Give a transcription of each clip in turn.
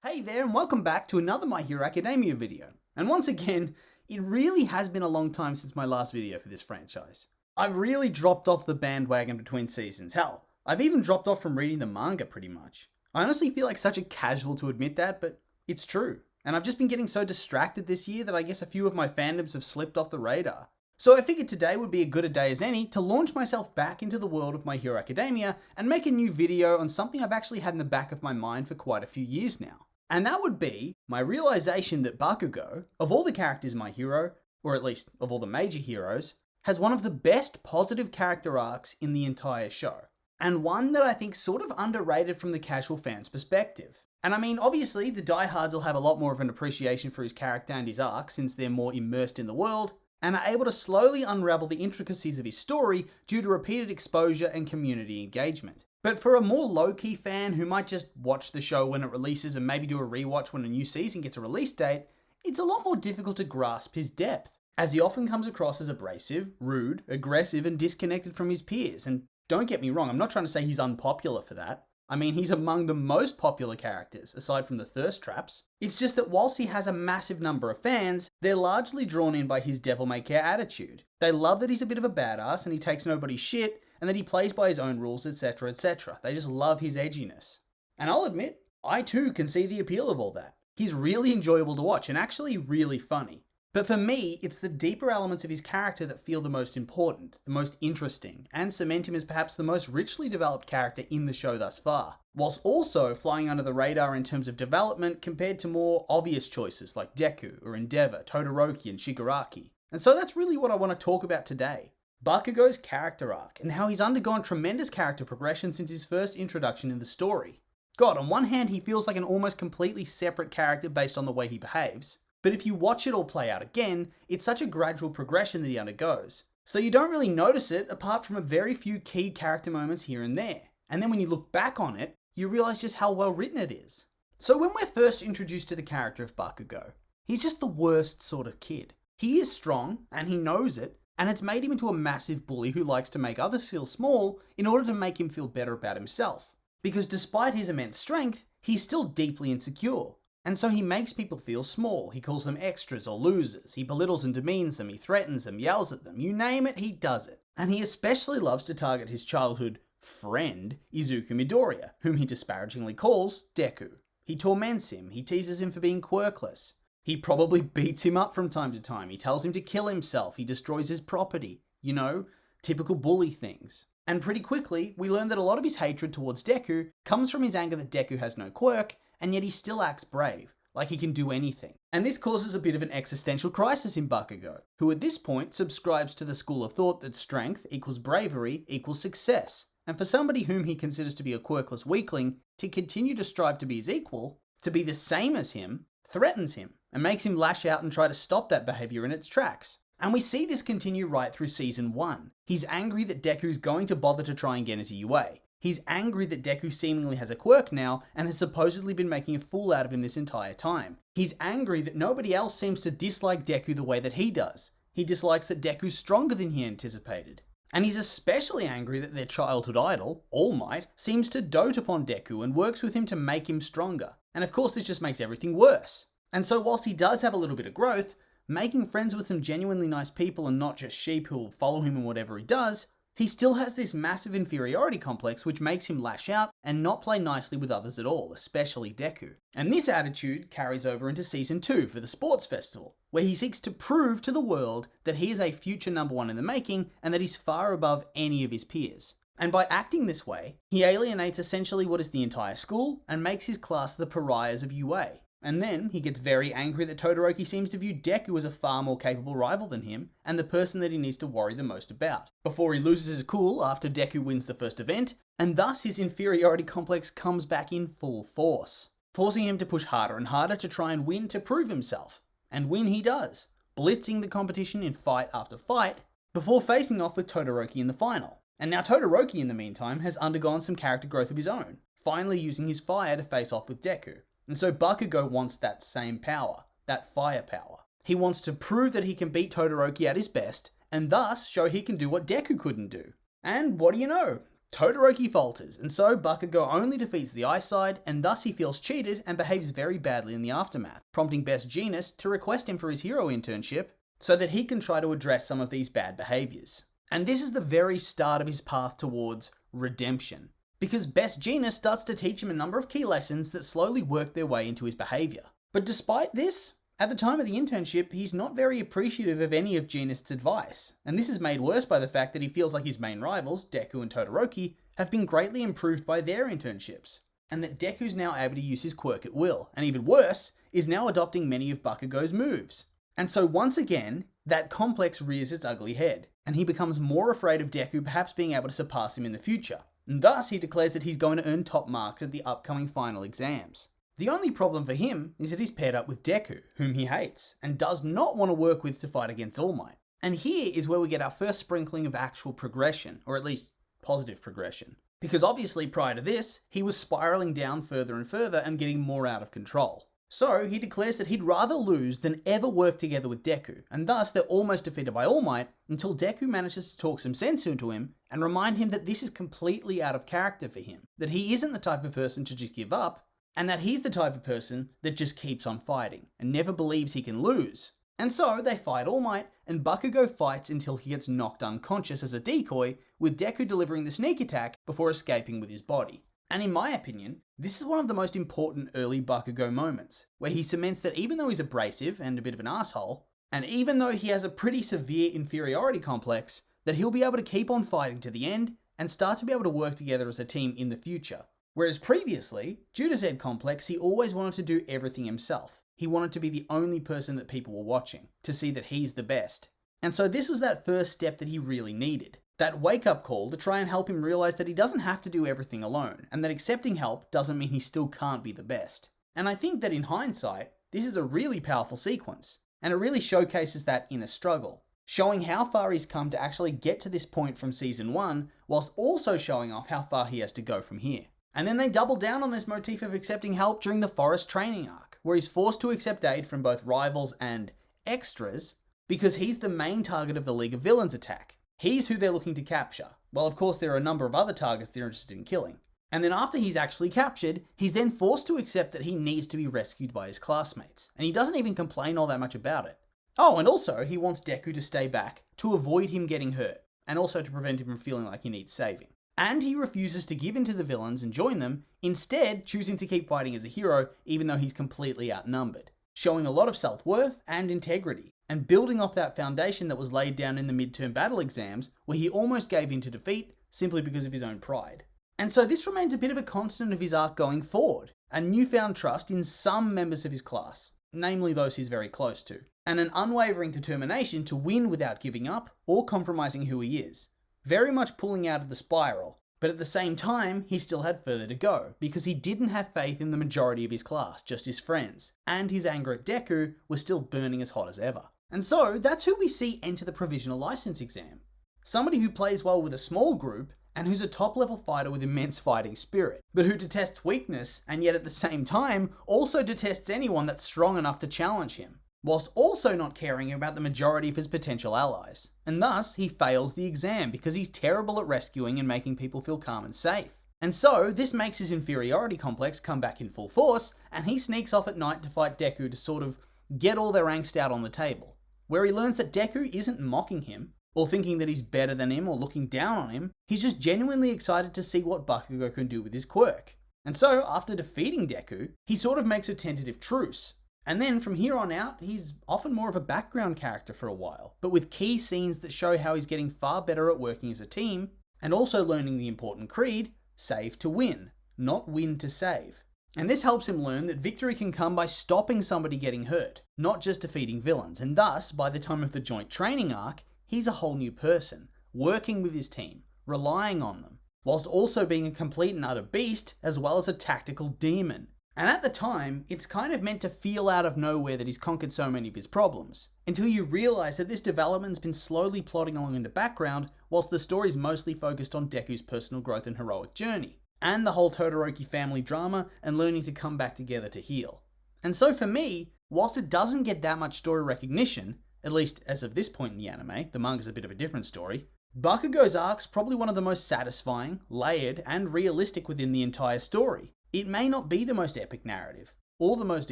Hey there and welcome back to another My Hero Academia video. And once again, it really has been a long time since my last video for this franchise. I've really dropped off the bandwagon between seasons. Hell, I've even dropped off from reading the manga pretty much. I honestly feel like such a casual to admit that, but it's true. And I've just been getting so distracted this year that I guess a few of my fandoms have slipped off the radar. So I figured today would be a good a day as any to launch myself back into the world of My Hero Academia and make a new video on something I've actually had in the back of my mind for quite a few years now. And that would be my realization that Bakugou, of all the characters in My Hero, or at least of all the major heroes, has one of the best positive character arcs in the entire show. And one that I think sort of underrated from the casual fan's perspective. And I mean, obviously, the diehards will have a lot more of an appreciation for his character and his arc since they're more immersed in the world, and are able to slowly unravel the intricacies of his story due to repeated exposure and community engagement. But for a more low-key fan who might just watch the show when it releases and maybe do a rewatch when a new season gets a release date, it's a lot more difficult to grasp his depth, as he often comes across as abrasive, rude, aggressive, and disconnected from his peers. And don't get me wrong, I'm not trying to say he's unpopular for that. I mean, he's among the most popular characters, aside from the thirst traps. It's just that whilst he has a massive number of fans, they're largely drawn in by his devil-may-care attitude. They love that he's a bit of a badass and he takes nobody's shit, and that he plays by his own rules, etc, etc. They just love his edginess. And I'll admit, I too can see the appeal of all that. He's really enjoyable to watch and actually really funny. But for me, it's the deeper elements of his character that feel the most important, the most interesting, and cement him as perhaps the most richly developed character in the show thus far, whilst also flying under the radar in terms of development compared to more obvious choices like Deku or Endeavour, Todoroki and Shigaraki. And so that's really what I want to talk about today. Bakugou's character arc, and how he's undergone tremendous character progression since his first introduction in the story. God, on one hand he feels like an almost completely separate character based on the way he behaves, but if you watch it all play out again, it's such a gradual progression that he undergoes. So you don't really notice it apart from a very few key character moments here and there. And then when you look back on it, you realize just how well written it is. So when we're first introduced to the character of Bakugou, he's just the worst sort of kid. He is strong, and he knows it, and it's made him into a massive bully who likes to make others feel small in order to make him feel better about himself. Because despite his immense strength, he's still deeply insecure. And so he makes people feel small. He calls them extras or losers. He belittles and demeans them. He threatens them, yells at them. You name it, he does it. And he especially loves to target his childhood friend, Izuku Midoriya, whom he disparagingly calls Deku. He torments him. He teases him for being quirkless. He probably beats him up from time to time. He tells him to kill himself. He destroys his property. You know, typical bully things. And pretty quickly, we learn that a lot of his hatred towards Deku comes from his anger that Deku has no quirk, and yet he still acts brave, like he can do anything. And this causes a bit of an existential crisis in Bakugou, who at this point subscribes to the school of thought that strength equals bravery equals success. And for somebody whom he considers to be a quirkless weakling, to continue to strive to be his equal, to be the same as him, threatens him, and makes him lash out and try to stop that behaviour in its tracks. And we see this continue right through Season 1. He's angry that Deku's going to bother to try and get into UA. He's angry that Deku seemingly has a quirk now and has supposedly been making a fool out of him this entire time. He's angry that nobody else seems to dislike Deku the way that he does. He dislikes that Deku's stronger than he anticipated. And he's especially angry that their childhood idol, All Might, seems to dote upon Deku and works with him to make him stronger. And of course this just makes everything worse. And so whilst he does have a little bit of growth, making friends with some genuinely nice people and not just sheep who will follow him in whatever he does, he still has this massive inferiority complex which makes him lash out and not play nicely with others at all, especially Deku. And this attitude carries over into Season 2 for the sports festival, where he seeks to prove to the world that he is a future #1 in the making and that he's far above any of his peers. And by acting this way, he alienates essentially what is the entire school and makes his class the pariahs of UA. And then he gets very angry that Todoroki seems to view Deku as a far more capable rival than him, and the person that he needs to worry the most about, before he loses his cool after Deku wins the first event, and thus his inferiority complex comes back in full force, forcing him to push harder and harder to try and win to prove himself. And win he does, blitzing the competition in fight after fight, before facing off with Todoroki in the final. And now Todoroki in the meantime has undergone some character growth of his own, finally using his fire to face off with Deku. And so Bakugou wants that same power, that firepower. He wants to prove that he can beat Todoroki at his best, and thus show he can do what Deku couldn't do. And what do you know? Todoroki falters, and so Bakugou only defeats the Ice Side, and thus he feels cheated and behaves very badly in the aftermath, prompting Best Jeanist to request him for his hero internship so that he can try to address some of these bad behaviors. And this is the very start of his path towards redemption, because Best Jeanist starts to teach him a number of key lessons that slowly work their way into his behavior. But despite this, at the time of the internship, he's not very appreciative of any of Jeanist's advice, and this is made worse by the fact that he feels like his main rivals, Deku and Todoroki, have been greatly improved by their internships, and that Deku's now able to use his quirk at will, and even worse, is now adopting many of Bakugou's moves. And so once again, that complex rears its ugly head, and he becomes more afraid of Deku perhaps being able to surpass him in the future, and thus he declares that he's going to earn top marks at the upcoming final exams. The only problem for him is that he's paired up with Deku, whom he hates, and does not want to work with to fight against All Might. And here is where we get our first sprinkling of actual progression, or at least positive progression. Because obviously prior to this, he was spiraling down further and further and getting more out of control. So he declares that he'd rather lose than ever work together with Deku, and thus they're almost defeated by All Might until Deku manages to talk some sense into him and remind him that this is completely out of character for him, that he isn't the type of person to just give up, and that he's the type of person that just keeps on fighting and never believes he can lose. And so they fight All Might, and Bakugou fights until he gets knocked unconscious as a decoy, with Deku delivering the sneak attack before escaping with his body. And in my opinion, this is one of the most important early Bakugou moments, where he cements that even though he's abrasive and a bit of an asshole, and even though he has a pretty severe inferiority complex, that he'll be able to keep on fighting to the end and start to be able to work together as a team in the future. Whereas previously, due to said complex, he always wanted to do everything himself. He wanted to be the only person that people were watching, to see that he's the best. And so this was that first step that he really needed. That wake-up call to try and help him realize that he doesn't have to do everything alone, and that accepting help doesn't mean he still can't be the best. And I think that in hindsight, this is a really powerful sequence, and it really showcases that inner struggle, showing how far he's come to actually get to this point from Season 1, whilst also showing off how far he has to go from here. And then they double down on this motif of accepting help during the forest training arc, where he's forced to accept aid from both rivals and extras, because he's the main target of the League of Villains attack. He's who they're looking to capture. Well, of course, there are a number of other targets they're interested in killing. And then after he's actually captured, he's then forced to accept that he needs to be rescued by his classmates. And he doesn't even complain all that much about it. Oh, and also, he wants Deku to stay back to avoid him getting hurt, and also to prevent him from feeling like he needs saving. And he refuses to give in to the villains and join them, instead choosing to keep fighting as a hero even though he's completely outnumbered, showing a lot of self-worth and integrity, and building off that foundation that was laid down in the midterm battle exams where he almost gave in to defeat simply because of his own pride. And so this remains a bit of a constant of his arc going forward, a newfound trust in some members of his class, namely those he's very close to, and an unwavering determination to win without giving up or compromising who he is. Very much pulling out of the spiral, but at the same time, he still had further to go, because he didn't have faith in the majority of his class, just his friends, and his anger at Deku was still burning as hot as ever. And so, that's who we see enter the provisional license exam. Somebody who plays well with a small group, and who's a top-level fighter with immense fighting spirit, but who detests weakness, and yet at the same time, also detests anyone that's strong enough to challenge him, whilst also not caring about the majority of his potential allies. And thus, he fails the exam because he's terrible at rescuing and making people feel calm and safe. And so, this makes his inferiority complex come back in full force, and he sneaks off at night to fight Deku to sort of get all their angst out on the table, where he learns that Deku isn't mocking him, or thinking that he's better than him or looking down on him. He's just genuinely excited to see what Bakugou can do with his quirk. And so, after defeating Deku, he sort of makes a tentative truce. And then from here on out, he's often more of a background character for a while, but with key scenes that show how he's getting far better at working as a team, and also learning the important creed, save to win, not win to save. And this helps him learn that victory can come by stopping somebody getting hurt, not just defeating villains, and thus, by the time of the joint training arc, he's a whole new person, working with his team, relying on them, whilst also being a complete and utter beast, as well as a tactical demon. And at the time, it's kind of meant to feel out of nowhere that he's conquered so many of his problems, until you realise that this development's been slowly plodding along in the background, whilst the story's mostly focused on Deku's personal growth and heroic journey, and the whole Todoroki family drama and learning to come back together to heal. And so for me, whilst it doesn't get that much story recognition, at least as of this point in the anime, the manga's a bit of a different story, Bakugou's arc's probably one of the most satisfying, layered, and realistic within the entire story. It may not be the most epic narrative, or the most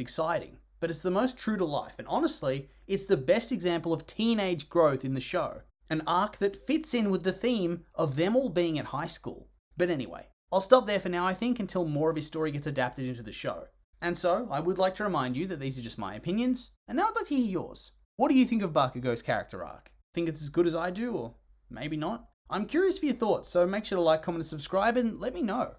exciting, but it's the most true to life, and honestly, it's the best example of teenage growth in the show. An arc that fits in with the theme of them all being at high school. But anyway, I'll stop there for now, I think, until more of his story gets adapted into the show. And so, I would like to remind you that these are just my opinions, and now I'd like to hear yours. What do you think of Bakugou's character arc? Think it's as good as I do, or maybe not? I'm curious for your thoughts, so make sure to like, comment, and subscribe, and let me know.